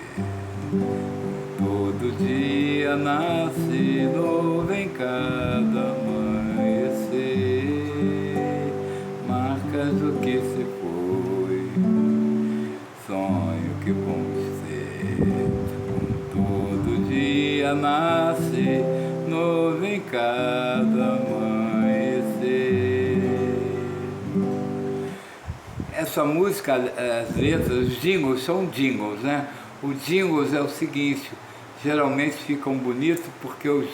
Todo dia nasce novo em cada amanhecer, marcas do que se foi, sonho que vamos ter. Todo dia nasce novo em cada amanhecer. Essa música, as letras, os jingles são jingles, né? O jingles é o seguinte, geralmente ficam bonitos porque os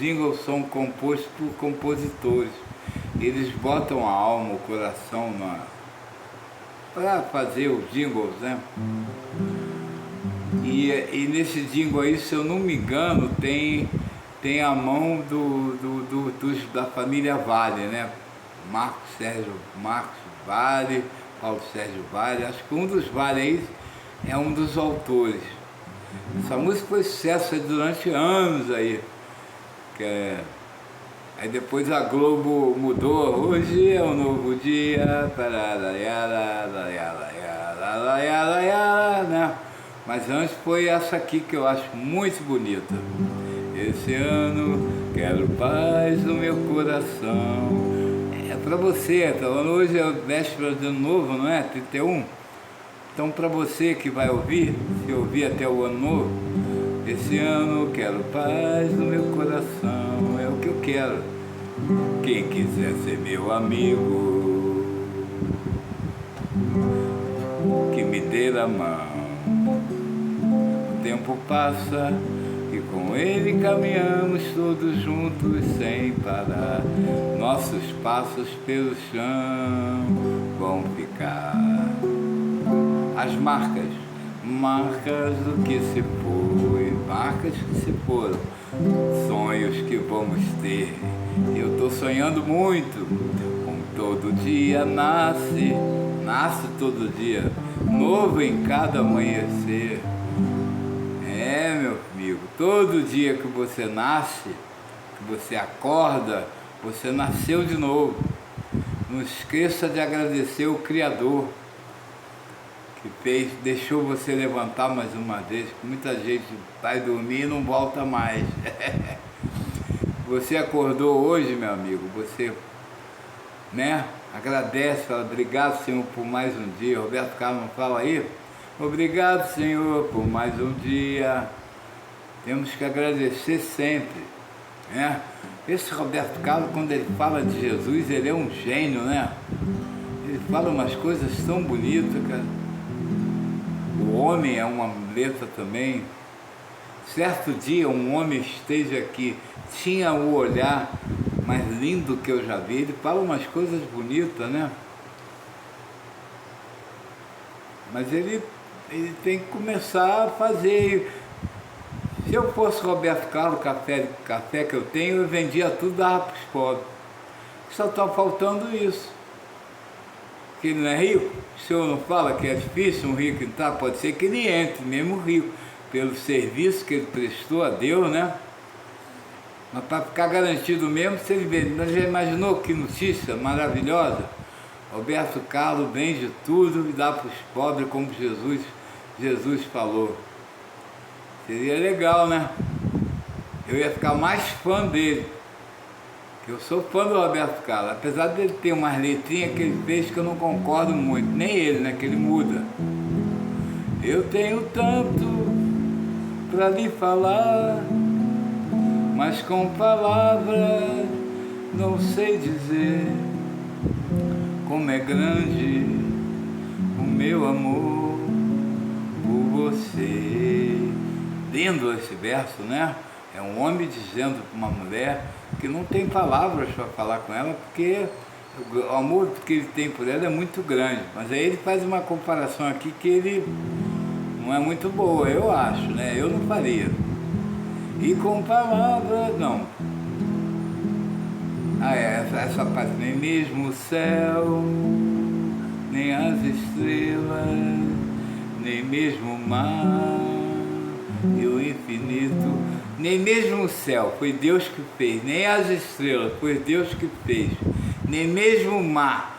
jingles são compostos por compositores. Eles botam a alma, o coração para fazer os jingles, né? E nesse jingle aí, se eu não me engano, tem a mão da família Vale, né? Marcos Vale, Paulo Sérgio Vale, acho que um dos Vale aí é um dos autores. Essa música foi sucesso durante anos aí. Aí depois a Globo mudou, hoje é um novo dia, né? Mas antes foi essa aqui que eu acho muito bonita. Esse ano quero paz no meu coração. É para você, tá? Hoje é véspera de ano novo, não é? 31. Então para você que vai ouvir, se ouvir até o ano novo, esse ano quero paz no meu coração, é o que eu quero. Quem quiser ser meu amigo, que me dê a mão. O tempo passa e com ele caminhamos todos juntos sem parar. Nossos passos pelo chão vão ficar as marcas do que se foi, marcas que se foram, sonhos que vamos ter. Eu tô sonhando muito, como todo dia nasce todo dia, novo em cada amanhecer. É, meu amigo, todo dia que você nasce, que você acorda, você nasceu de novo. Não esqueça de agradecer o Criador, que deixou você levantar mais uma vez, que muita gente vai dormir e não volta mais. Você acordou hoje, meu amigo, você, né, agradece, fala, obrigado, Senhor, por mais um dia. Roberto Carlos não fala aí? Obrigado, Senhor, por mais um dia. Temos que agradecer sempre, né? Esse Roberto Carlos, quando ele fala de Jesus, ele é um gênio, né? Ele fala umas coisas tão bonitas, cara. O homem é uma letra também. Certo dia um homem esteja aqui, tinha o olhar mais lindo que eu já vi. Ele fala umas coisas bonitas, né? Mas ele tem que começar a fazer. Se eu fosse Roberto Carlos, café que eu tenho, eu vendia tudo, dava para os pobres. Só está faltando isso. Que ele não é rico? O senhor não fala que é difícil um rico entrar? Pode ser que ele entre, mesmo rico, pelo serviço que ele prestou a Deus, né? Mas para ficar garantido mesmo, se ele vê, já imaginou que notícia maravilhosa? Roberto Carlos vende tudo e dá para os pobres, como Jesus falou. Seria legal, né? Eu ia ficar mais fã dele. que eu sou fã do Roberto Carlos, apesar dele ter umas letrinhas que ele fez que eu não concordo muito, nem ele, né, que ele muda. Eu tenho tanto pra lhe falar, mas com palavras não sei dizer como é grande o meu amor por você. Lindo esse verso, né? É um homem dizendo para uma mulher que não tem palavras para falar com ela, porque o amor que ele tem por ela é muito grande. Mas aí ele faz uma comparação aqui que ele não é muito boa, eu acho, né? Eu não faria. E com palavras, não. Essa parte, nem mesmo o céu, nem as estrelas, nem mesmo o mar e o infinito, nem mesmo o céu, foi Deus que fez, nem as estrelas, foi Deus que fez, nem mesmo o mar,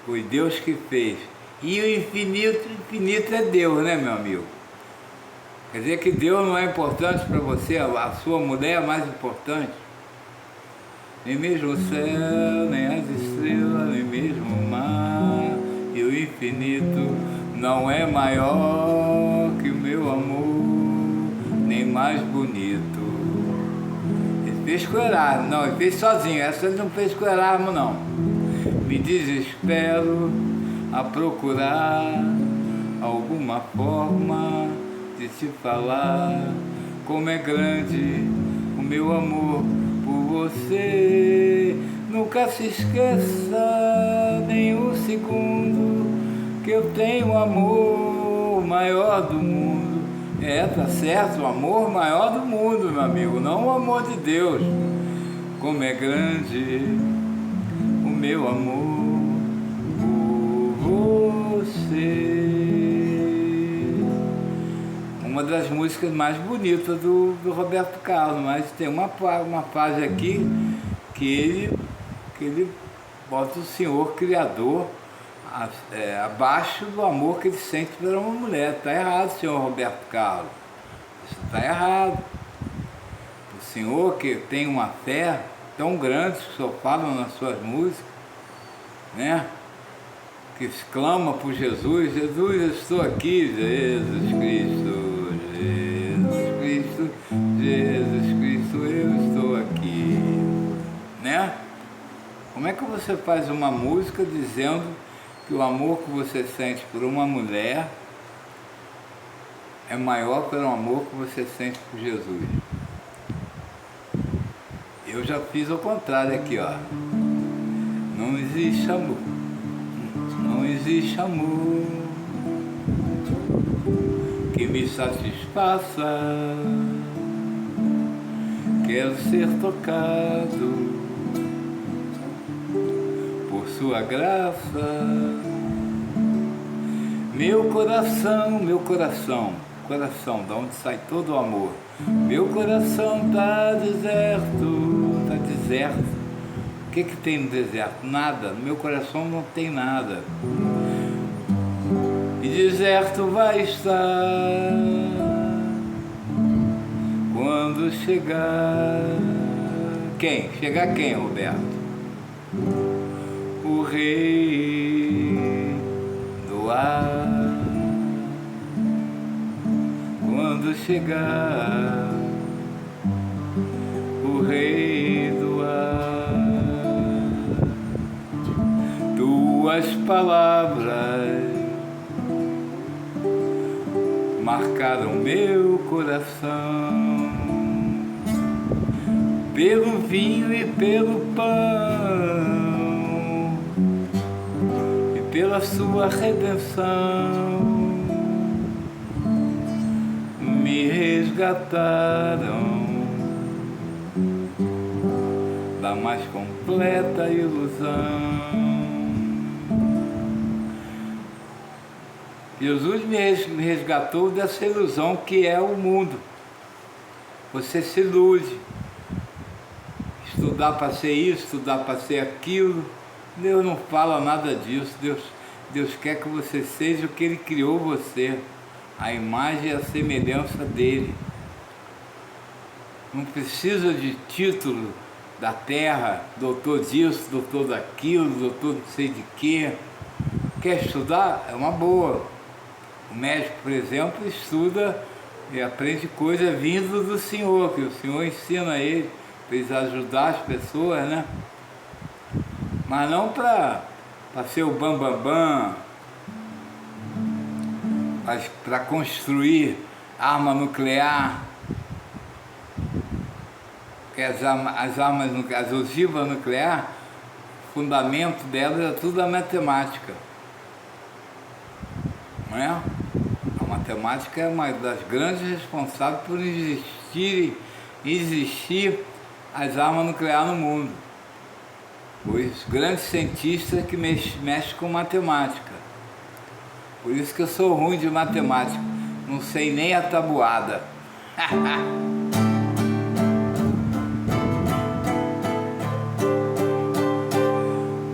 foi Deus que fez, e o infinito é Deus, né, meu amigo? Quer dizer que Deus não é importante para você, a sua mulher é mais importante? Nem mesmo o céu, nem as estrelas, nem mesmo o mar e o infinito não é maior que o meu amor, nem mais bonito. Ele fez com Erasmo, não, ele fez sozinho, essa ele não fez com Erasmo, não. Me desespero a procurar alguma forma de te falar como é grande o meu amor por você. Nunca se esqueça nem um segundo que eu tenho o amor maior do mundo. Tá certo, o amor maior do mundo, meu amigo, não o amor de Deus. Como é grande o meu amor por você. Uma das músicas mais bonitas do Roberto Carlos, mas tem uma fase aqui que ele bota o Senhor Criador abaixo do amor que ele sente por uma mulher. Está errado, senhor Roberto Carlos, isso está errado. O senhor que tem uma fé tão grande, que o senhor fala nas suas músicas, né? Que exclama por Jesus, Jesus, eu estou aqui, Jesus Cristo, Jesus Cristo, Jesus Cristo, eu estou aqui, né? Como é que você faz uma música dizendo que o amor que você sente por uma mulher é maior pelo amor que você sente por Jesus? Eu já fiz o contrário aqui, ó. Não existe amor, não existe amor que me satisfaça. Quero ser tocado por sua graça. Meu coração, da onde sai todo o amor. Meu coração tá deserto, tá deserto. O que tem no deserto? Nada. No meu coração não tem nada. E deserto vai estar quando chegar. Quem? Chegar quem, Roberto? O rei do ar. Quando chegar o rei do ar, tuas palavras marcaram meu coração, pelo vinho e pelo pão, e pela sua redenção. Me resgataram da mais completa ilusão. Jesus me resgatou dessa ilusão que é o mundo. Você se ilude. Estudar para ser isso, estudar para ser aquilo. Deus não fala nada disso. Deus quer que você seja o que Ele criou você. A imagem e a semelhança dele. Não precisa de título da terra, doutor disso, doutor daquilo, doutor não sei de quê. Quer estudar? É uma boa. O médico, por exemplo, estuda e aprende coisas vindo do Senhor, que o Senhor ensina ele, para eles ajudar as pessoas, né? Mas não para ser o bambambam, mas para construir arma nuclear, que as ogivas nucleares, o fundamento delas é tudo a matemática, não é? A matemática é uma das grandes responsáveis por existir as armas nucleares no mundo. Os grandes cientistas que mexem com matemática. Por isso que eu sou ruim de matemática, não sei nem a tabuada.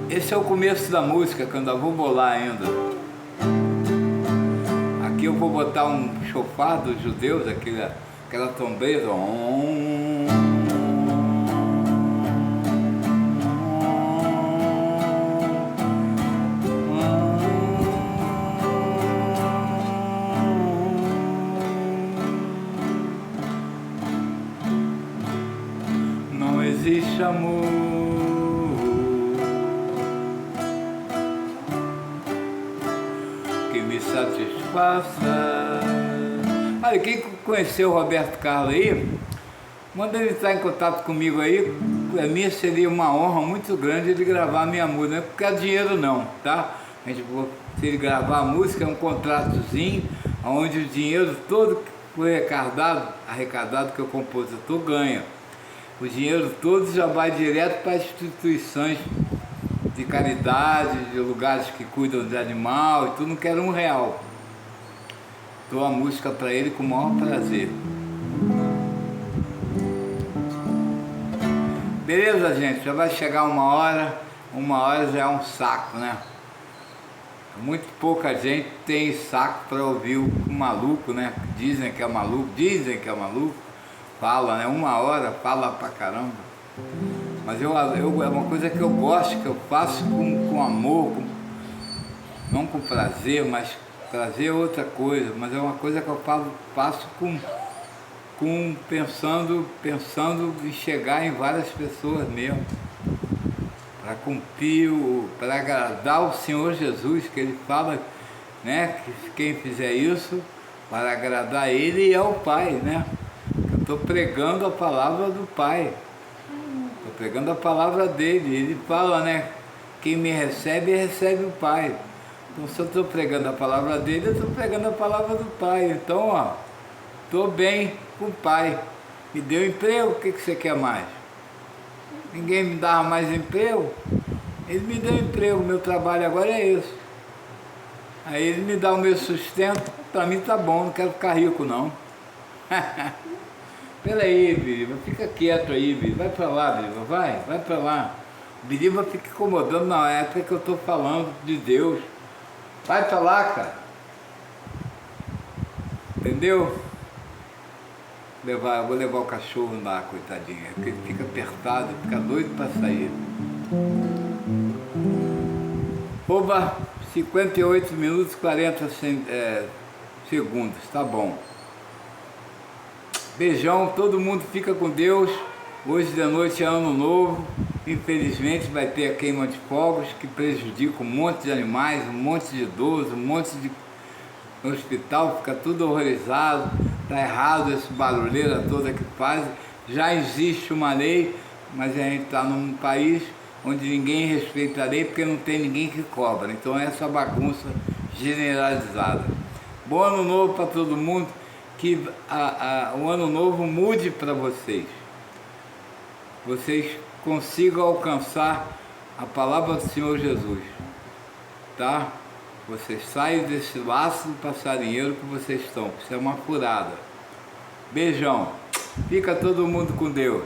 Esse é o começo da música, que eu ainda vou bolar ainda. Aqui eu vou botar um chofar dos judeus, aquela trombeta. Não existe amor que me satisfaça. Olha, quem conheceu o Roberto Carlos aí, manda ele estar em contato comigo aí. Para mim seria uma honra muito grande ele gravar a minha música. Não é por causa de dinheiro não, tá? Se ele gravar a música, é um contratozinho, onde o dinheiro todo que foi arrecadado que o compositor ganha. O dinheiro todo já vai direto para instituições de caridade, de lugares que cuidam de animal e tudo, não quero R$1. Dou a música para ele com o maior prazer. Beleza, gente? Já vai chegar uma hora já é um saco, né? Muito pouca gente tem saco para ouvir o maluco, né? Dizem que é maluco, fala, né? 1 hora, fala pra caramba. Mas é uma coisa que eu gosto, que eu faço com amor, não com prazer, mas prazer é outra coisa, mas é uma coisa que eu faço pensando em chegar em várias pessoas mesmo, para cumprir, para agradar o Senhor Jesus, que ele fala, né, que quem fizer isso, para agradar ele é o Pai, né? Eu estou pregando a palavra do Pai. Estou pregando a palavra dele. Ele fala, né? Quem me recebe, recebe o Pai. Então, se eu estou pregando a palavra dele, eu estou pregando a palavra do Pai. Então, ó, estou bem com o Pai. Me deu emprego, o que você quer mais? Ninguém me dava mais emprego. Ele me deu emprego, meu trabalho agora é esse. Aí ele me dá o meu sustento, para mim tá bom, não quero ficar rico não. Peraí, Biriba, fica quieto aí, Biriba. Vai pra lá, Biriba, vai pra lá. Biriba fica incomodando na época que eu tô falando de Deus. Vai pra lá, cara. Entendeu? Vou levar o cachorro lá, coitadinho. Porque ele fica apertado, fica doido pra sair. Oba, 58 minutos e 40 segundos, tá bom. Beijão, todo mundo fica com Deus. Hoje de noite é ano novo. Infelizmente vai ter a queima de fogos que prejudica um monte de animais, um monte de idosos, um monte de... No hospital fica tudo horrorizado. Tá errado essa barulheira toda que faz. Já existe uma lei, mas a gente está num país onde ninguém respeita a lei porque não tem ninguém que cobra. Então é essa bagunça generalizada. Bom ano novo para todo mundo. Que o ano novo mude para vocês. Vocês consigam alcançar a palavra do Senhor Jesus. Tá? Vocês saiam desse laço do passarinheiro que vocês estão. Isso é uma furada. Beijão. Fica todo mundo com Deus.